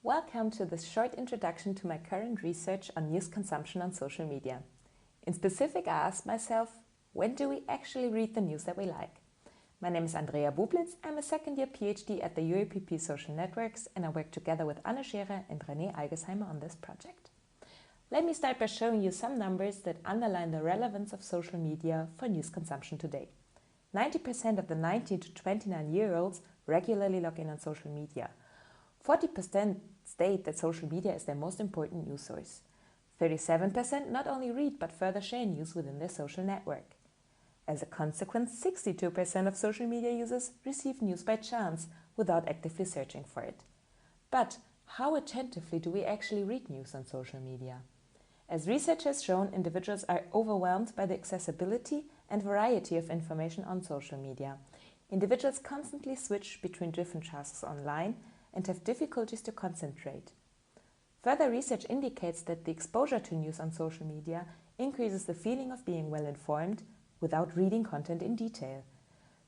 Welcome to this short introduction to my current research on news consumption on social media. In specific, I asked myself, when do we actually read the news that we like? My name is Andrea Bublitz. I'm a second-year PhD at the UAPP Social Networks, and I work together with Anne Scherer and René Algesheimer on this project. Let me start by showing you some numbers that underline the relevance of social media for news consumption today. 90% of the 19 to 29-year-olds regularly log in on social media. 40% state that social media is their most important news source. 37% not only read but further share news within their social network. As a consequence, 62% of social media users receive news by chance without actively searching for it. But how attentively do we actually read news on social media? As research has shown, individuals are overwhelmed by the accessibility and variety of information on social media. Individuals constantly switch between different tasks online and have difficulties to concentrate. Further research indicates that the exposure to news on social media increases the feeling of being well informed without reading content in detail.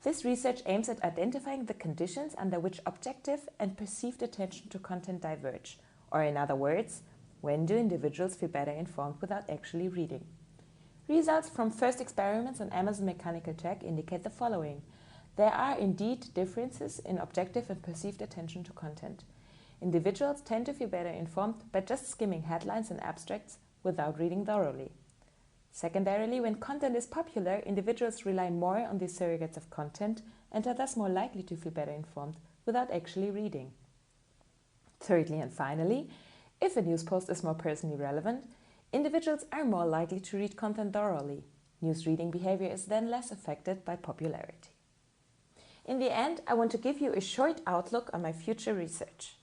This research aims at identifying the conditions under which objective and perceived attention to content diverge, or in other words, when do individuals feel better informed without actually reading? Results from first experiments on Amazon Mechanical Turk indicate the following. There are indeed differences in objective and perceived attention to content. Individuals tend to feel better informed by just skimming headlines and abstracts without reading thoroughly. Secondarily, when content is popular, individuals rely more on these surrogates of content and are thus more likely to feel better informed without actually reading. Thirdly and finally, if a news post is more personally relevant, individuals are more likely to read content thoroughly. News reading behavior is then less affected by popularity. In the end, I want to give you a short outlook on my future research.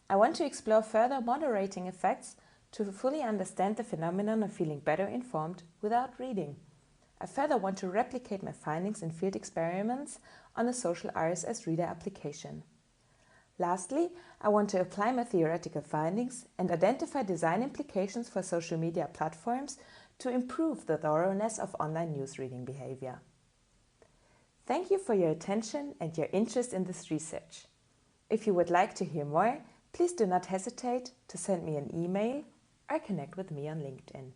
I want to explore further moderating effects to fully understand the phenomenon of feeling better informed without reading. I further want to replicate my findings in field experiments on a social RSS reader application. Lastly, I want to apply my theoretical findings and identify design implications for social media platforms to improve the thoroughness of online news reading behavior. Thank you for your attention and your interest in this research. If you would like to hear more, please do not hesitate to send me an email or connect with me on LinkedIn.